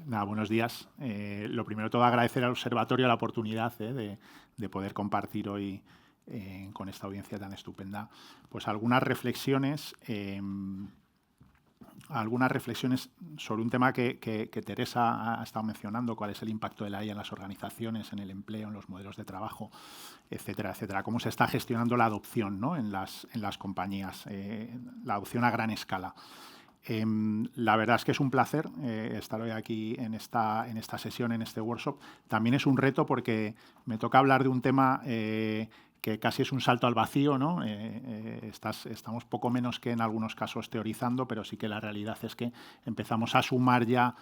Nada, buenos días. Lo primero de todo, agradecer al Observatorio la oportunidad de poder compartir hoy con esta audiencia tan estupenda pues algunas reflexiones sobre un tema que Teresa ha estado mencionando, cuál es el impacto de la IA en las organizaciones, en el empleo, en los modelos de trabajo, etcétera, etcétera. Cómo se está gestionando la adopción, ¿no?, en las compañías, la adopción a gran escala. La verdad es que es un placer estar hoy aquí en esta sesión, en este workshop. También es un reto porque me toca hablar de un tema que casi es un salto al vacío, ¿no? Estamos poco menos que en algunos casos teorizando, pero sí que la realidad es que empezamos a sumar ya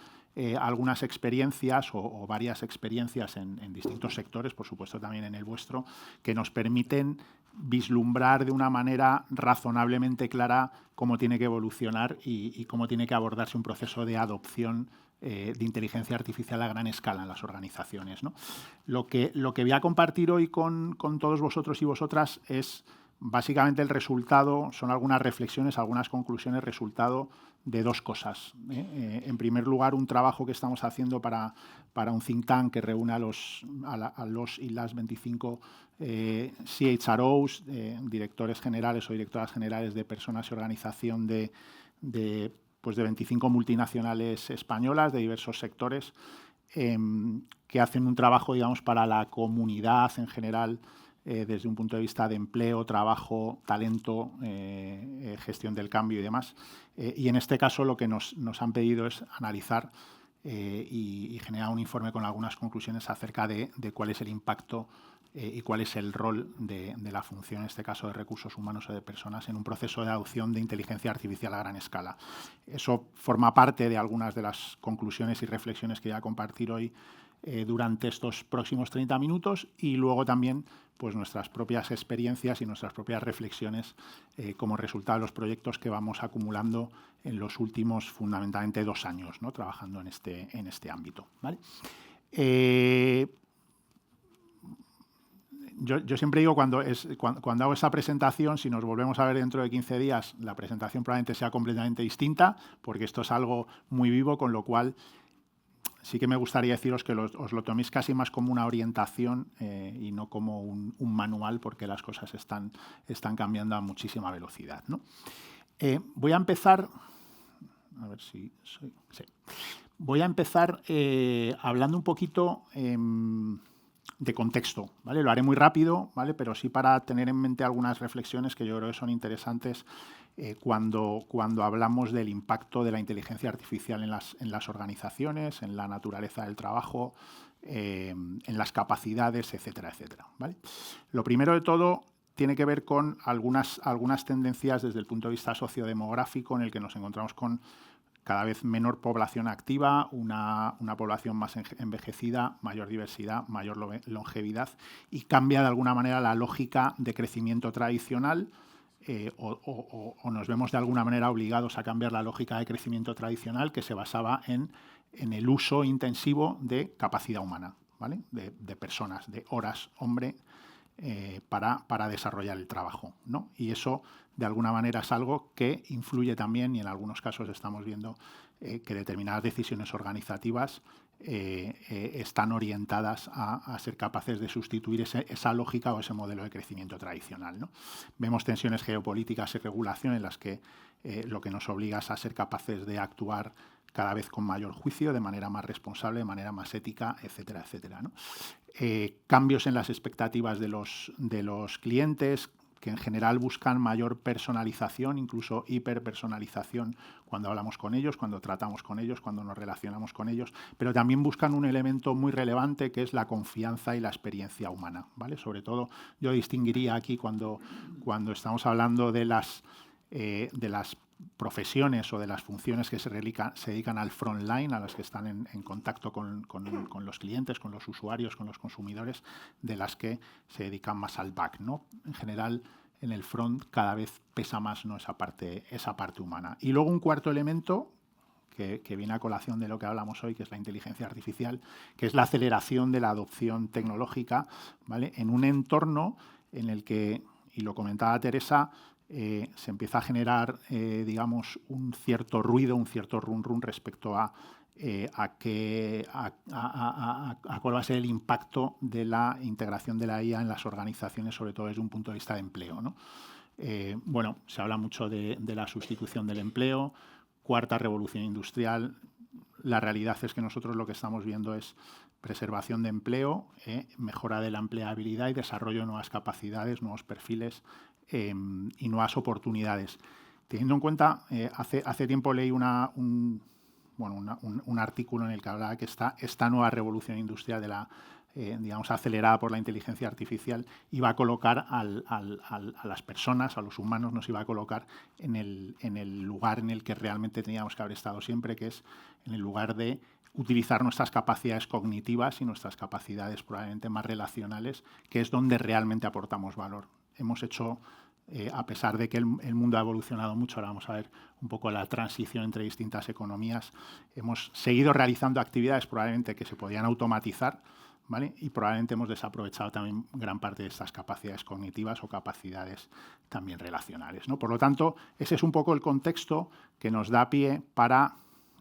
algunas experiencias o varias experiencias en distintos sectores, por supuesto también en el vuestro, que nos permiten vislumbrar de una manera razonablemente clara cómo tiene que evolucionar y cómo tiene que abordarse un proceso de adopción de inteligencia artificial a gran escala en las organizaciones, ¿no? Lo que voy a compartir hoy con todos vosotros y vosotras es básicamente el resultado, son algunas reflexiones, algunas conclusiones, resultado de dos cosas. En primer lugar, un trabajo que estamos haciendo para un think tank que reúne a los y las 25 CHROs, directores generales o directoras generales de personas y organización de 25 multinacionales españolas de diversos sectores, que hacen un trabajo, digamos, para la comunidad en general, desde un punto de vista de empleo, trabajo, talento, gestión del cambio y demás. Y en este caso lo que nos han pedido es analizar y generar un informe con algunas conclusiones acerca de cuál es el impacto y cuál es el rol de la función, en este caso de recursos humanos o de personas, en un proceso de adopción de inteligencia artificial a gran escala. Eso forma parte de algunas de las conclusiones y reflexiones que voy a compartir hoy durante estos próximos 30 minutos, y luego también pues nuestras propias experiencias y nuestras propias reflexiones como resultado de los proyectos que vamos acumulando en los últimos, fundamentalmente, 2 años, ¿no?, trabajando en este ámbito, ¿vale? Yo siempre digo, cuando hago esa presentación, si nos volvemos a ver dentro de 15 días, la presentación probablemente sea completamente distinta, porque esto es algo muy vivo, con lo cual sí que me gustaría deciros que os lo toméis casi más como una orientación y no como un manual, porque las cosas están cambiando a muchísima velocidad, ¿no? Voy a empezar... A ver si soy... Sí. Voy a empezar hablando un poquito de contexto, ¿vale? Lo haré muy rápido, ¿vale?, pero sí para tener en mente algunas reflexiones que yo creo que son interesantes cuando hablamos del impacto de la inteligencia artificial en las organizaciones, en la naturaleza del trabajo, en las capacidades, etcétera, etcétera, ¿vale? Lo primero de todo tiene que ver con algunas tendencias desde el punto de vista sociodemográfico, en el que nos encontramos con cada vez menor población activa, una población más envejecida, mayor diversidad, mayor longevidad, y cambia de alguna manera la lógica de crecimiento tradicional, o nos vemos de alguna manera obligados a cambiar la lógica de crecimiento tradicional, que se basaba en el uso intensivo de capacidad humana, ¿vale?, de personas, de horas hombre, para desarrollar el trabajo, ¿no? Y eso, de alguna manera, es algo que influye también, y en algunos casos estamos viendo que determinadas decisiones organizativas están orientadas a ser capaces de sustituir esa lógica o ese modelo de crecimiento tradicional, ¿no? Vemos tensiones geopolíticas y regulación en las que lo que nos obliga es a ser capaces de actuar cada vez con mayor juicio, de manera más responsable, de manera más ética, etcétera, etcétera, ¿no? Cambios en las expectativas de los clientes, que en general buscan mayor personalización, incluso hiperpersonalización, cuando hablamos con ellos, cuando tratamos con ellos, cuando nos relacionamos con ellos, pero también buscan un elemento muy relevante, que es la confianza y la experiencia humana, ¿vale? Sobre todo, yo distinguiría aquí, cuando estamos hablando de las profesiones o de las funciones que se dedican al frontline, a las que están en contacto con los clientes, con los usuarios, con los consumidores, de las que se dedican más al back, ¿no? En general, en el front cada vez pesa más, ¿no?, esa parte humana. Y luego un cuarto elemento que viene a colación de lo que hablamos hoy, que es la inteligencia artificial, que es la aceleración de la adopción tecnológica, ¿vale?, en un entorno en el que, y lo comentaba Teresa, se empieza a generar, digamos, un cierto ruido, un cierto run respecto a a cuál va a ser el impacto de la integración de la IA en las organizaciones, sobre todo desde un punto de vista de empleo, ¿no? Bueno, se habla mucho de la sustitución del empleo, cuarta revolución industrial. La realidad es que nosotros lo que estamos viendo es preservación de empleo, mejora de la empleabilidad y desarrollo de nuevas capacidades, nuevos perfiles y nuevas oportunidades. Teniendo en cuenta, hace tiempo leí un artículo en el que hablaba que esta nueva revolución industrial de la digamos, acelerada por la inteligencia artificial, iba a colocar a las personas, a los humanos, nos iba a colocar en el lugar en el que realmente teníamos que haber estado siempre, que es en el lugar de utilizar nuestras capacidades cognitivas y nuestras capacidades probablemente más relacionales, que es donde realmente aportamos valor. Hemos hecho, a pesar de que el mundo ha evolucionado mucho, ahora vamos a ver un poco la transición entre distintas economías, hemos seguido realizando actividades probablemente que se podían automatizar, ¿vale? Y probablemente hemos desaprovechado también gran parte de estas capacidades cognitivas o capacidades también relacionales, ¿no? Por lo tanto, ese es un poco el contexto que nos da pie para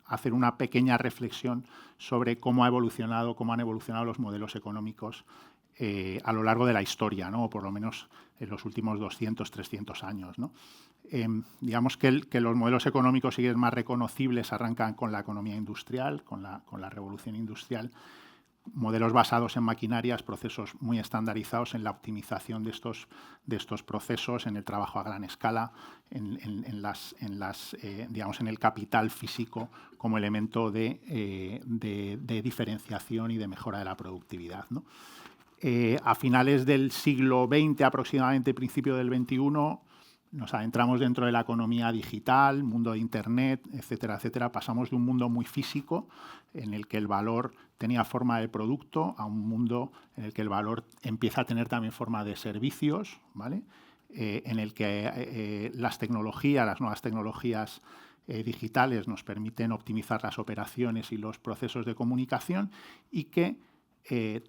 hacer una pequeña reflexión sobre cómo han evolucionado los modelos económicos a lo largo de la historia, ¿no? O por lo menos en los últimos 200, 300 años, ¿no? Digamos que los modelos económicos siguen más reconocibles, arrancan con la economía industrial, con la revolución industrial, modelos basados en maquinarias, procesos muy estandarizados en la optimización de estos procesos, en el trabajo a gran escala, digamos, en el capital físico como elemento de diferenciación y de mejora de la productividad, ¿no? A finales del siglo XX, aproximadamente principio del XXI, nos adentramos dentro de la economía digital, mundo de Internet, etcétera, etcétera. Pasamos de un mundo muy físico, en el que el valor tenía forma de producto, a un mundo en el que el valor empieza a tener también forma de servicios, ¿vale? En el que las nuevas tecnologías digitales nos permiten optimizar las operaciones y los procesos de comunicación, y que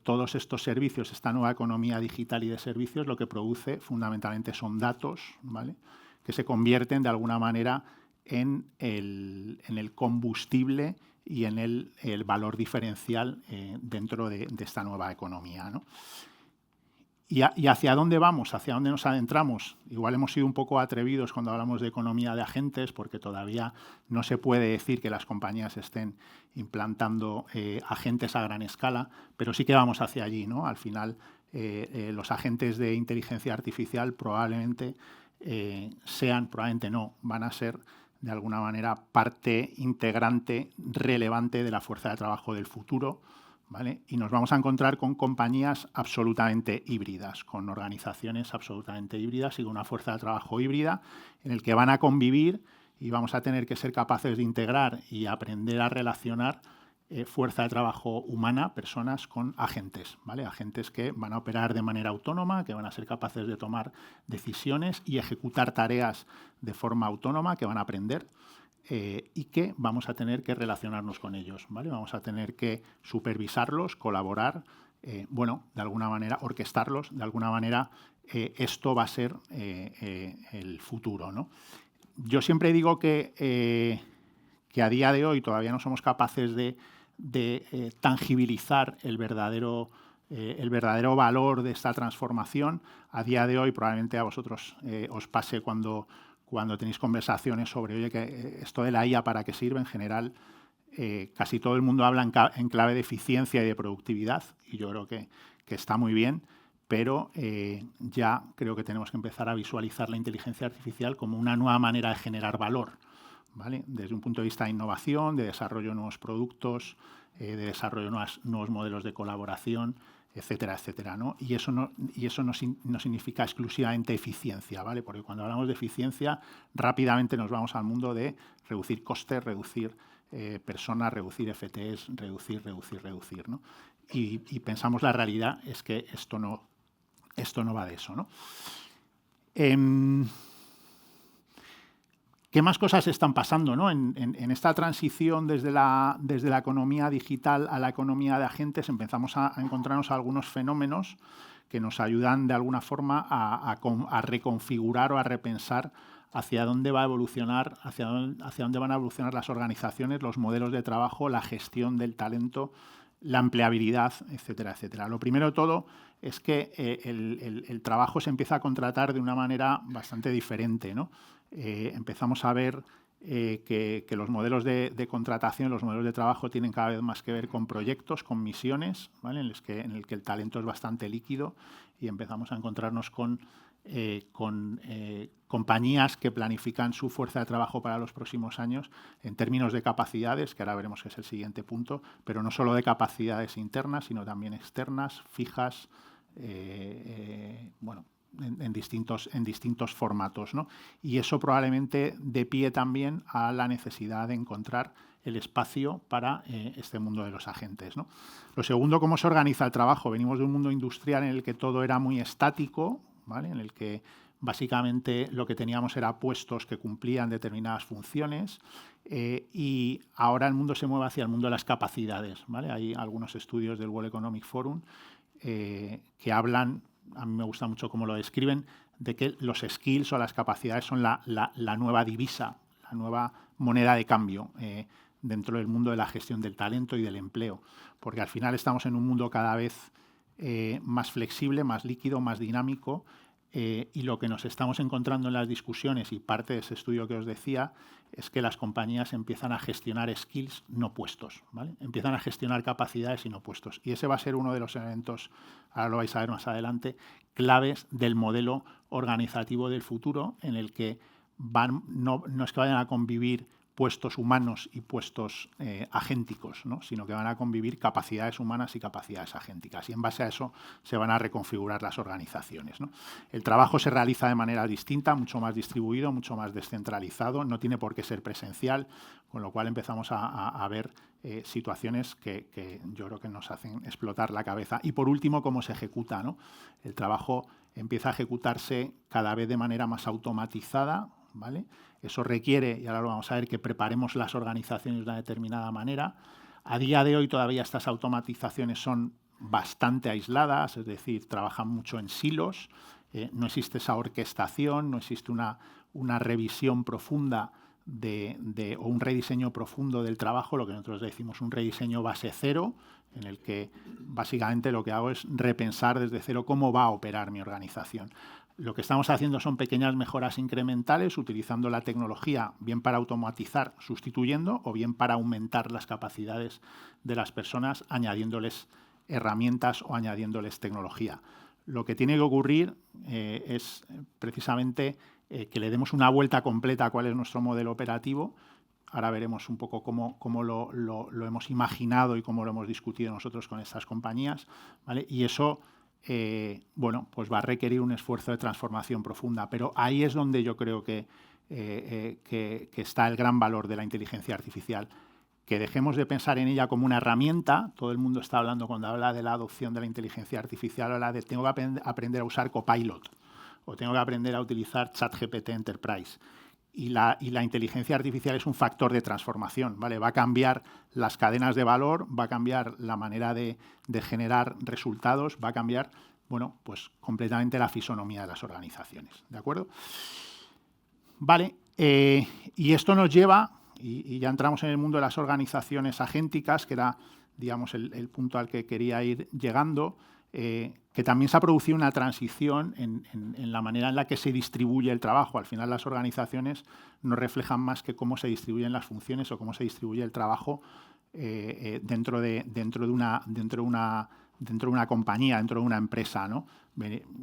todos estos servicios, esta nueva economía digital y de servicios, lo que produce fundamentalmente son datos, ¿vale? Que se convierten de alguna manera en el combustible y en el valor diferencial dentro de esta nueva economía, ¿no? ¿Y hacia dónde vamos? ¿Hacia dónde nos adentramos? Igual hemos sido un poco atrevidos cuando hablamos de economía de agentes, porque todavía no se puede decir que las compañías estén implantando agentes a gran escala, pero sí que vamos hacia allí, ¿no? Al final, los agentes de inteligencia artificial probablemente probablemente no, van a ser de alguna manera parte integrante relevante de la fuerza de trabajo del futuro, ¿vale? Y nos vamos a encontrar con compañías absolutamente híbridas, con organizaciones absolutamente híbridas y con una fuerza de trabajo híbrida en el que van a convivir y vamos a tener que ser capaces de integrar y aprender a relacionar fuerza de trabajo humana, personas, con agentes, ¿vale? Agentes que van a operar de manera autónoma, que van a ser capaces de tomar decisiones y ejecutar tareas de forma autónoma, que van a aprender. Y que vamos a tener que relacionarnos con ellos, ¿vale? Vamos a tener que supervisarlos, colaborar, bueno, de alguna manera orquestarlos, de alguna manera esto va a ser el futuro, ¿no? Yo siempre digo que a día de hoy todavía no somos capaces de tangibilizar el verdadero valor de esta transformación. A día de hoy probablemente a vosotros os pase cuando tenéis conversaciones sobre, oye, que esto de la IA para qué sirve. En general, casi todo el mundo habla en clave de eficiencia y de productividad, y yo creo que está muy bien, pero ya creo que tenemos que empezar a visualizar la inteligencia artificial como una nueva manera de generar valor, ¿vale? Desde un punto de vista de innovación, de desarrollo de nuevos productos, de desarrollo de nuevos modelos de colaboración, etcétera, etcétera, ¿no? Y eso no significa exclusivamente eficiencia, ¿vale? Porque cuando hablamos de eficiencia, rápidamente nos vamos al mundo de reducir costes, reducir personas, reducir FTEs, reducir, ¿no? Y pensamos, la realidad es que esto no va de eso, ¿no? ¿Qué más cosas están pasando, ¿no? En esta transición desde la economía digital a la economía de agentes? Empezamos a encontrarnos algunos fenómenos que nos ayudan de alguna forma a reconfigurar o a repensar hacia dónde va a evolucionar, hacia dónde van a evolucionar las organizaciones, los modelos de trabajo, la gestión del talento, la empleabilidad, etcétera, etcétera. Lo primero de todo es que el trabajo se empieza a contratar de una manera bastante diferente, ¿no? Empezamos a ver que los modelos de contratación, los modelos de trabajo tienen cada vez más que ver con proyectos, con misiones, ¿vale? en el que el talento es bastante líquido y empezamos a encontrarnos con compañías que planifican su fuerza de trabajo para los próximos años en términos de capacidades, que ahora veremos que es el siguiente punto, pero no solo de capacidades internas, sino también externas, fijas, bueno, en distintos formatos, ¿no? Y eso probablemente dé pie también a la necesidad de encontrar el espacio para este mundo de los agentes, ¿no? Lo segundo, cómo se organiza el trabajo. Venimos de un mundo industrial en el que todo era muy estático, ¿vale? En el que básicamente lo que teníamos era puestos que cumplían determinadas funciones y ahora el mundo se mueve hacia el mundo de las capacidades, ¿vale? Hay algunos estudios del World Economic Forum que hablan, a mí me gusta mucho cómo lo describen, de que los skills o las capacidades son la nueva divisa, la nueva moneda de cambio dentro del mundo de la gestión del talento y del empleo, porque al final estamos en un mundo cada vez más flexible, más líquido, más dinámico, y lo que nos estamos encontrando en las discusiones, y parte de ese estudio que os decía, es que las compañías empiezan a gestionar skills, no puestos, ¿vale? Empiezan a gestionar capacidades y no puestos. Y ese va a ser uno de los elementos, ahora lo vais a ver más adelante, claves del modelo organizativo del futuro, en el que no es que vayan a convivir puestos humanos y puestos agénticos, ¿no? Sino que van a convivir capacidades humanas y capacidades agénticas. Y en base a eso se van a reconfigurar las organizaciones, ¿no? El trabajo se realiza de manera distinta, mucho más distribuido, mucho más descentralizado, no tiene por qué ser presencial, con lo cual empezamos a ver situaciones que yo creo que nos hacen explotar la cabeza. Y por último, cómo se ejecuta, ¿no? El trabajo empieza a ejecutarse cada vez de manera más automatizada, ¿vale? Eso requiere, y ahora lo vamos a ver, que preparemos las organizaciones de una determinada manera. A día de hoy todavía estas automatizaciones son bastante aisladas, es decir, trabajan mucho en silos, no existe esa orquestación, no existe una revisión profunda o un rediseño profundo del trabajo, lo que nosotros decimos un rediseño base cero, en el que básicamente lo que hago es repensar desde cero cómo va a operar mi organización. Lo que estamos haciendo son pequeñas mejoras incrementales utilizando la tecnología bien para automatizar sustituyendo o bien para aumentar las capacidades de las personas añadiéndoles herramientas o añadiéndoles tecnología. Lo que tiene que ocurrir es precisamente que le demos una vuelta completa a cuál es nuestro modelo operativo. Ahora veremos un poco cómo lo hemos imaginado y cómo lo hemos discutido nosotros con estas compañías, ¿vale? Y eso bueno, pues va a requerir un esfuerzo de transformación profunda, pero ahí es donde yo creo que está el gran valor de la inteligencia artificial, que dejemos de pensar en ella como una herramienta. Todo el mundo está hablando, cuando habla de la adopción de la inteligencia artificial, habla de tengo que aprender a usar Copilot o tengo que aprender a utilizar ChatGPT Enterprise. Y la inteligencia artificial es un factor de transformación, ¿vale? Va a cambiar las cadenas de valor, va a cambiar la manera de generar resultados, va a cambiar, bueno, pues completamente la fisonomía de las organizaciones, ¿de acuerdo? Vale, y esto nos lleva, y ya entramos en el mundo de las organizaciones agénticas, que era, digamos, el punto al que quería ir llegando, que también se ha producido una transición en la manera en la que se distribuye el trabajo. Al final las organizaciones no reflejan más que cómo se distribuyen las funciones o cómo se distribuye el trabajo dentro de una compañía, dentro de una empresa, ¿no?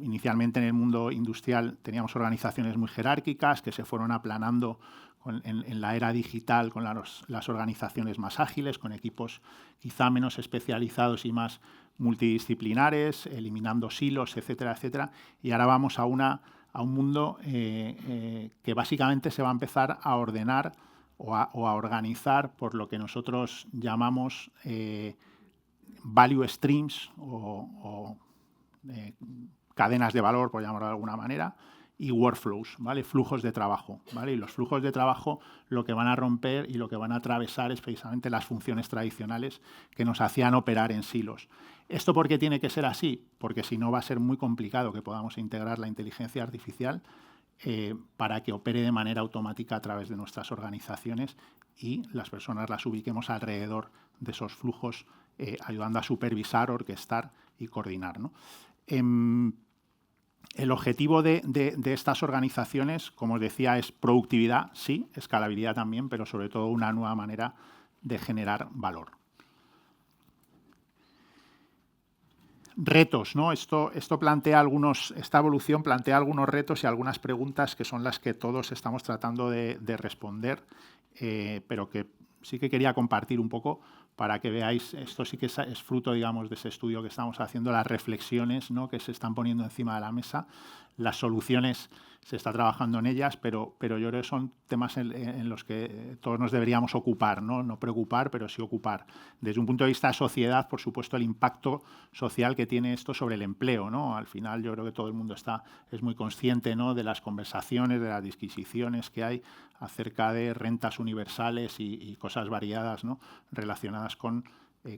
Inicialmente en el mundo industrial teníamos organizaciones muy jerárquicas que se fueron aplanando en la era digital con las organizaciones más ágiles, con equipos quizá menos especializados y más multidisciplinares, eliminando silos, etcétera, etcétera. Y ahora vamos a un mundo que básicamente se va a empezar a ordenar o a organizar por lo que nosotros llamamos value streams o cadenas de valor, por llamarlo de alguna manera, y workflows, ¿vale? Flujos de trabajo, ¿vale? Y los flujos de trabajo lo que van a romper y lo que van a atravesar es precisamente las funciones tradicionales que nos hacían operar en silos. ¿Esto por qué tiene que ser así? Porque si no va a ser muy complicado que podamos integrar la inteligencia artificial para que opere de manera automática a través de nuestras organizaciones y las personas las ubiquemos alrededor de esos flujos, ayudando a supervisar, orquestar y coordinar, ¿no? El objetivo de estas organizaciones, como os decía, es productividad, sí, escalabilidad también, pero sobre todo una nueva manera de generar valor. Retos, ¿no? Esta evolución plantea algunos retos y algunas preguntas que son las que todos estamos tratando de responder, pero que sí que quería compartir un poco para que veáis, esto sí que es fruto, digamos, de ese estudio que estamos haciendo, las reflexiones, ¿no?, que se están poniendo encima de la mesa, las soluciones, se está trabajando en ellas, pero yo creo que son temas en los que todos nos deberíamos ocupar, ¿no? No preocupar, pero sí ocupar. Desde un punto de vista de sociedad, por supuesto, el impacto social que tiene esto sobre el empleo, ¿no? Al final yo creo que todo el mundo es muy consciente, ¿no?, de las conversaciones, de las disquisiciones que hay acerca de rentas universales y cosas variadas, ¿no?, relacionadas con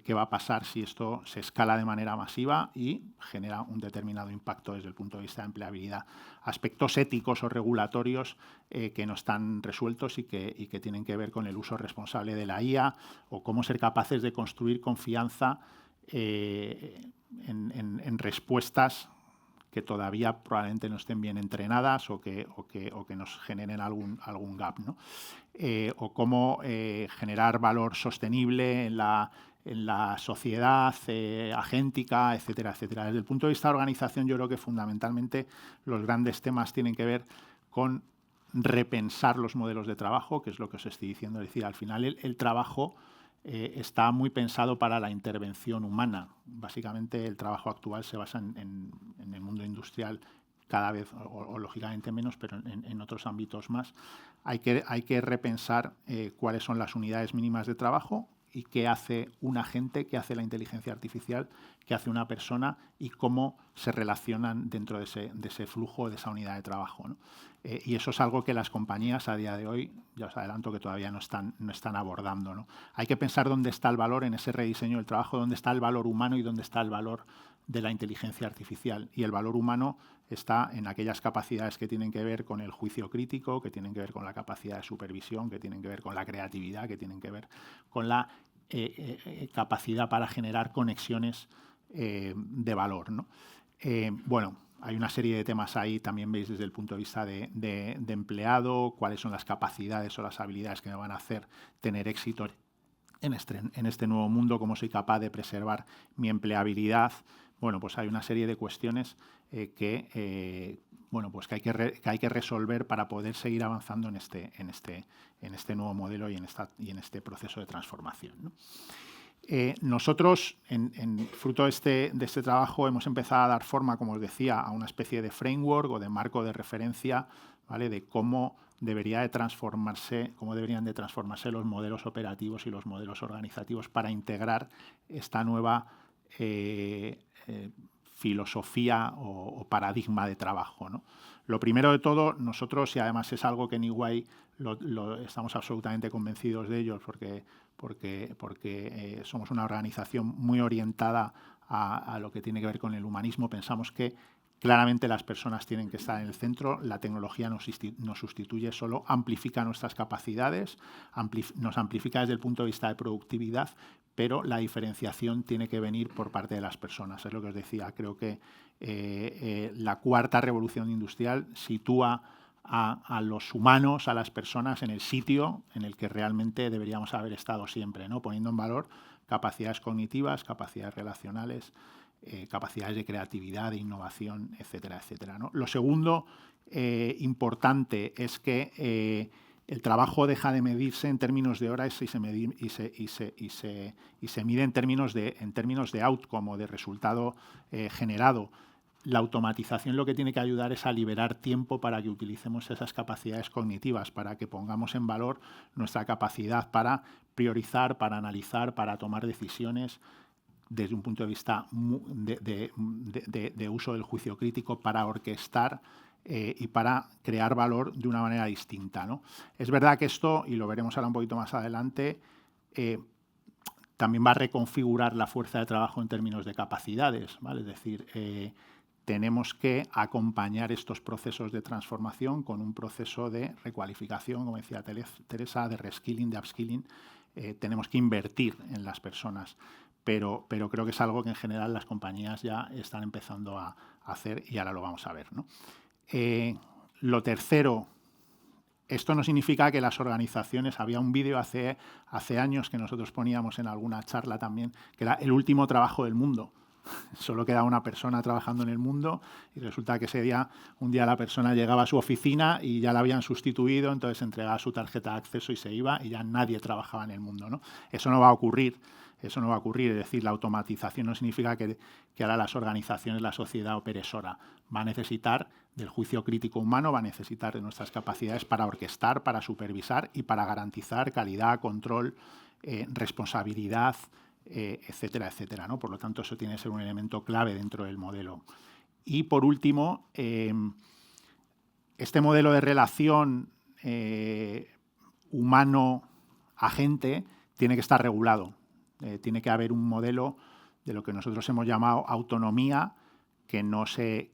qué va a pasar si esto se escala de manera masiva y genera un determinado impacto desde el punto de vista de empleabilidad. Aspectos éticos o regulatorios que no están resueltos y que tienen que ver con el uso responsable de la IA o cómo ser capaces de construir confianza en respuestas que todavía probablemente no estén bien entrenadas o que nos generen algún gap, ¿no? O cómo generar valor sostenible en la sociedad agéntica, etcétera, etcétera. Desde el punto de vista de organización, yo creo que fundamentalmente los grandes temas tienen que ver con repensar los modelos de trabajo, que es lo que os estoy diciendo. Es decir, al final el trabajo está muy pensado para la intervención humana. Básicamente el trabajo actual se basa en el mundo industrial cada vez, o lógicamente menos, pero en otros ámbitos más. Hay que repensar cuáles son las unidades mínimas de trabajo y qué hace un agente, qué hace la inteligencia artificial, qué hace una persona y cómo se relacionan dentro de ese flujo, de esa unidad de trabajo, ¿no? Y eso es algo que las compañías a día de hoy, ya os adelanto que todavía no están abordando, ¿no? Hay que pensar dónde está el valor en ese rediseño del trabajo, dónde está el valor humano y dónde está el valor de la inteligencia artificial. Y el valor humano está en aquellas capacidades que tienen que ver con el juicio crítico, que tienen que ver con la capacidad de supervisión, que tienen que ver con la creatividad, que tienen que ver con la capacidad para generar conexiones de valor, ¿no? Bueno, hay una serie de temas ahí, también veis desde el punto de vista de empleado, cuáles son las capacidades o las habilidades que me van a hacer tener éxito en este nuevo mundo, cómo soy capaz de preservar mi empleabilidad. Bueno, pues hay una serie de cuestiones que hay que resolver para poder seguir avanzando en este nuevo modelo y en este proceso de transformación, ¿no? Nosotros, fruto de este trabajo, hemos empezado a dar forma, como os decía, a una especie de framework o de marco de referencia, ¿vale?, de cómo deberían de transformarse los modelos operativos y los modelos organizativos para integrar esta nueva filosofía o paradigma de trabajo, ¿no? Lo primero de todo, nosotros, y además es algo que en EY estamos absolutamente convencidos de ello, porque somos una organización muy orientada a lo que tiene que ver con el humanismo. Pensamos que claramente las personas tienen que estar en el centro. La tecnología nos sustituye, solo amplifica nuestras capacidades, nos amplifica desde el punto de vista de productividad, pero la diferenciación tiene que venir por parte de las personas. Es lo que os decía, creo que la cuarta revolución industrial sitúa a los humanos, a las personas en el sitio en el que realmente deberíamos haber estado siempre, ¿no?, poniendo en valor capacidades cognitivas, capacidades relacionales, capacidades de creatividad, de innovación, etcétera, etcétera, ¿no? Lo segundo importante es que el trabajo deja de medirse en términos de horas y se mide en términos de outcome o de resultado generado. La automatización lo que tiene que ayudar es a liberar tiempo para que utilicemos esas capacidades cognitivas, para que pongamos en valor nuestra capacidad para priorizar, para analizar, para tomar decisiones desde un punto de vista de uso del juicio crítico, para orquestar y para crear valor de una manera distinta, ¿no? Es verdad que esto, y lo veremos ahora un poquito más adelante, también va a reconfigurar la fuerza de trabajo en términos de capacidades, ¿vale? Es decir, tenemos que acompañar estos procesos de transformación con un proceso de recualificación, como decía Teresa, de reskilling, de upskilling. Tenemos que invertir en las personas, pero creo que es algo que en general las compañías ya están empezando a hacer y ahora lo vamos a ver, ¿no? Lo tercero, esto no significa que las organizaciones, había un vídeo hace años que nosotros poníamos en alguna charla también, que era el último trabajo del mundo. Solo quedaba una persona trabajando en el mundo y resulta que ese día, un día la persona llegaba a su oficina y ya la habían sustituido, entonces entregaba su tarjeta de acceso y se iba y ya nadie trabajaba en el mundo, ¿no? Eso no va a ocurrir, es decir, la automatización no significa que ahora las organizaciones, la sociedad opere sola. Va a necesitar del juicio crítico humano, va a necesitar de nuestras capacidades para orquestar, para supervisar y para garantizar calidad, control, responsabilidad, etcétera, etcétera, ¿no? Por lo tanto, eso tiene que ser un elemento clave dentro del modelo. Y, por último, este modelo de relación humano-agente tiene que estar regulado. Tiene que haber un modelo de lo que nosotros hemos llamado autonomía, que no se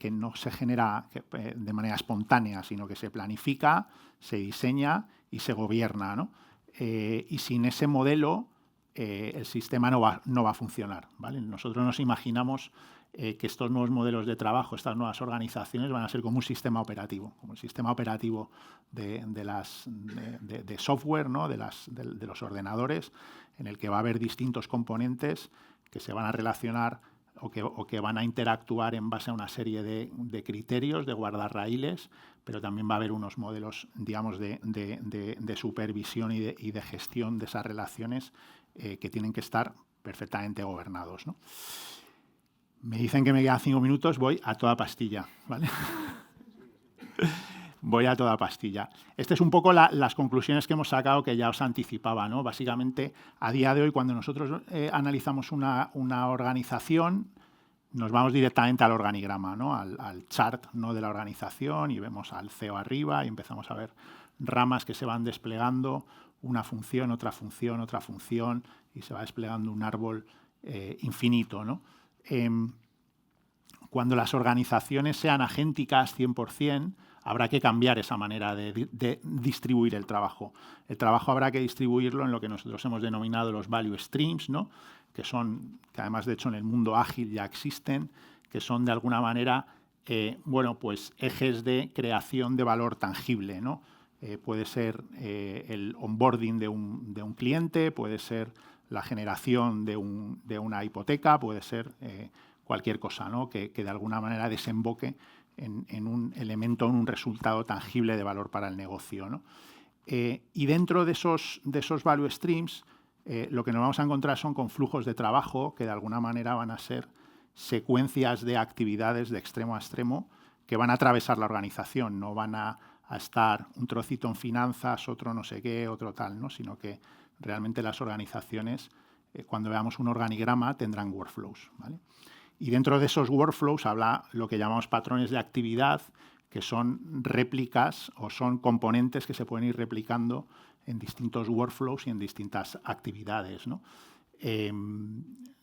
genera de manera espontánea, sino que se planifica, se diseña y se gobierna, ¿no? Y sin ese modelo, el sistema no va a funcionar, ¿vale? Nosotros nos imaginamos que estos nuevos modelos de trabajo, estas nuevas organizaciones van a ser como un sistema operativo, como el sistema operativo de software, ¿no? de los ordenadores, en el que va a haber distintos componentes que se van a relacionar o que van a interactuar en base a una serie de criterios, de guardarraíles, pero también va a haber unos modelos, digamos, de supervisión y de gestión de esas relaciones que tienen que estar perfectamente gobernados, ¿no? Me dicen que me quedan 5 minutos, voy a toda pastilla, ¿vale? Voy a toda pastilla. Estas es un poco las conclusiones que hemos sacado, que ya os anticipaba, ¿no? Básicamente, a día de hoy, cuando nosotros analizamos una organización, nos vamos directamente al organigrama, ¿no? Al chart, ¿no? de la organización, y vemos al CEO arriba y empezamos a ver ramas que se van desplegando, una función, otra función, otra función, y se va desplegando un árbol infinito, ¿no? Cuando las organizaciones sean agénticas 100%, habrá que cambiar esa manera de distribuir el trabajo. El trabajo habrá que distribuirlo en lo que nosotros hemos denominado los value streams, ¿no? que además de hecho en el mundo ágil ya existen, que son de alguna manera bueno, pues ejes de creación de valor tangible, ¿no? Puede ser el onboarding de un cliente, puede ser la generación de una hipoteca, puede ser cualquier cosa, ¿no? que de alguna manera desemboque en un elemento, en un resultado tangible de valor para el negocio, ¿no? Y dentro de esos value streams, lo que nos vamos a encontrar son con flujos de trabajo que de alguna manera van a ser secuencias de actividades de extremo a extremo que van a atravesar la organización, no van a estar un trocito en finanzas, otro no sé qué, otro tal, ¿no? Sino que realmente las organizaciones, cuando veamos un organigrama, tendrán workflows, ¿vale? Y dentro de esos workflows habla lo que llamamos patrones de actividad, que son réplicas o son componentes que se pueden ir replicando en distintos workflows y en distintas actividades, ¿no?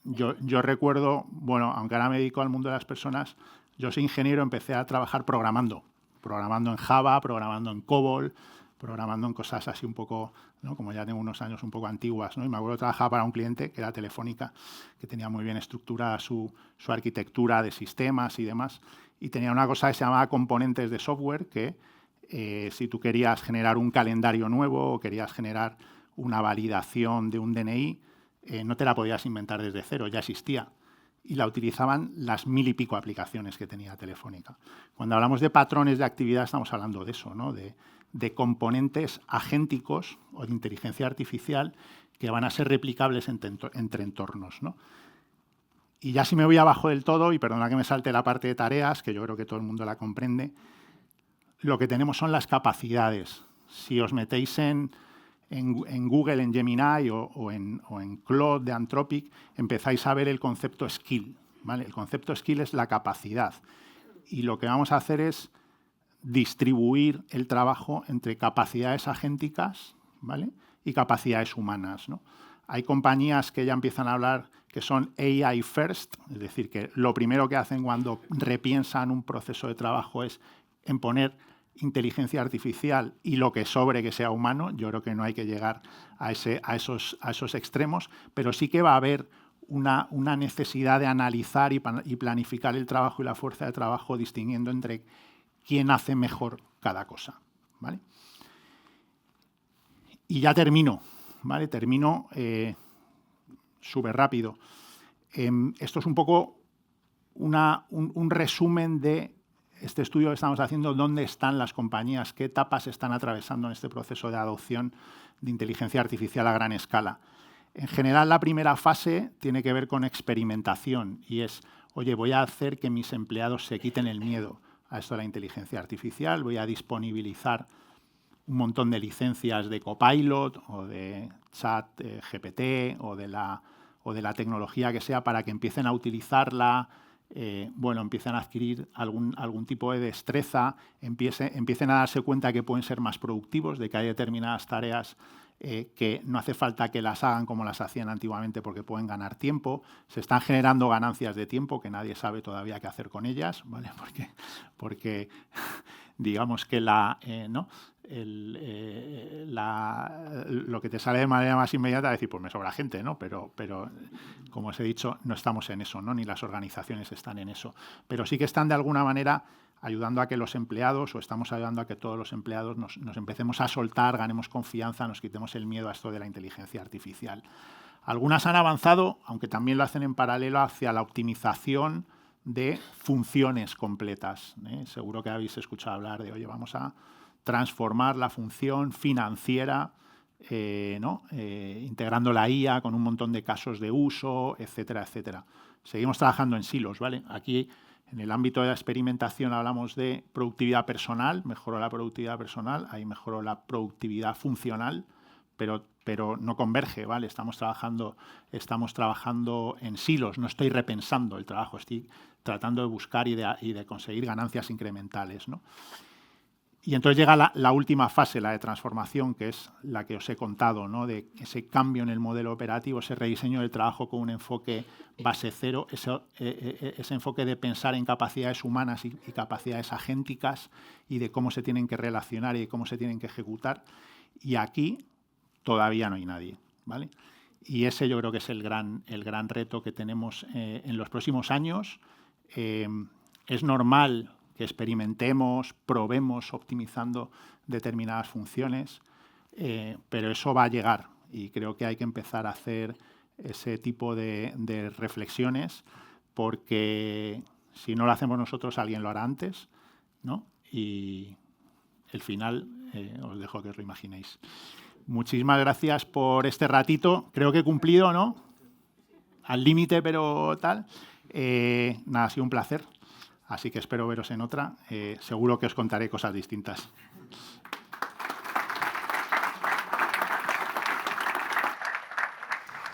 Yo recuerdo, bueno, aunque ahora me dedico al mundo de las personas, yo soy ingeniero, empecé a trabajar programando en Java, programando en COBOL, programando en cosas así un poco, ¿no? Como ya tengo unos años un poco antiguas, ¿no? Y me acuerdo que trabajaba para un cliente que era Telefónica, que tenía muy bien estructurada su arquitectura de sistemas y demás, y tenía una cosa que se llamaba componentes de software, que si tú querías generar un calendario nuevo o querías generar una validación de un DNI, no te la podías inventar desde cero, ya existía. Y la utilizaban las 1000 y pico aplicaciones que tenía Telefónica. Cuando hablamos de patrones de actividad estamos hablando de eso, ¿no? de componentes agénticos o de inteligencia artificial que van a ser replicables entre entornos, ¿no? Y ya si me voy abajo del todo, y perdona que me salte la parte de tareas, que yo creo que todo el mundo la comprende, lo que tenemos son las capacidades. Si os metéis en Google, en Gemini o en Claude de Anthropic, empezáis a ver el concepto skill, ¿vale? El concepto skill es la capacidad. Y lo que vamos a hacer es distribuir el trabajo entre capacidades agénticas, ¿vale? y capacidades humanas, ¿no? Hay compañías que ya empiezan a hablar que son AI first, es decir, que lo primero que hacen cuando repiensan un proceso de trabajo es en poner inteligencia artificial y lo que sobre que sea humano. Yo creo que no hay que llegar a esos extremos, pero sí que va a haber una necesidad de analizar y planificar el trabajo y la fuerza de trabajo distinguiendo entre quién hace mejor cada cosa, ¿vale? Y ya termino, ¿vale? Termino súper rápido. Esto es un poco un resumen de este estudio que estamos haciendo, dónde están las compañías, qué etapas están atravesando en este proceso de adopción de inteligencia artificial a gran escala. En general, la primera fase tiene que ver con experimentación y es, oye, voy a hacer que mis empleados se quiten el miedo a esto de la inteligencia artificial, voy a disponibilizar un montón de licencias de Copilot o de Chat GPT o de la tecnología que sea para que empiecen a utilizarla, empiecen a adquirir algún tipo de destreza, empiecen a darse cuenta que pueden ser más productivos, de que hay determinadas tareas que no hace falta que las hagan como las hacían antiguamente porque pueden ganar tiempo. Se están generando ganancias de tiempo que nadie sabe todavía qué hacer con ellas, ¿vale? Porque digamos que lo que te sale de manera más inmediata es decir, pues me sobra gente, ¿no? Pero como os he dicho, no estamos en eso, ¿no? Ni las organizaciones están en eso. Pero sí que están de alguna manera ayudando a que los empleados, o estamos ayudando a que todos los empleados nos empecemos a soltar, ganemos confianza, nos quitemos el miedo a esto de la inteligencia artificial. Algunas han avanzado, aunque también lo hacen en paralelo, hacia la optimización de funciones completas, ¿eh? Seguro que habéis escuchado hablar de, oye, vamos a transformar la función financiera, integrando la IA con un montón de casos de uso, etcétera, etcétera. Seguimos trabajando en silos, ¿vale? Aquí, en el ámbito de la experimentación, hablamos de productividad personal, mejoró la productividad personal, ahí mejoró la productividad funcional, pero no converge, ¿vale? Estamos trabajando en silos, no estoy repensando el trabajo, estoy tratando de buscar y de conseguir ganancias incrementales, ¿no? Y entonces llega la última fase, la de transformación, que es la que os he contado, ¿no? De ese cambio en el modelo operativo, ese rediseño del trabajo con un enfoque base cero, ese enfoque de pensar en capacidades humanas y capacidades agénticas y de cómo se tienen que relacionar y de cómo se tienen que ejecutar. Y aquí todavía no hay nadie, ¿vale? Y ese yo creo que es el gran reto que tenemos en los próximos años. Es normal que experimentemos, probemos optimizando determinadas funciones, pero eso va a llegar y creo que hay que empezar a hacer ese tipo de reflexiones porque si no lo hacemos nosotros, alguien lo hará antes, ¿no? Y el final os dejo que os lo imaginéis. Muchísimas gracias por este ratito. Creo que he cumplido, ¿no? Al límite, pero tal. Nada, ha sido un placer. Así que espero veros en otra. Seguro que os contaré cosas distintas.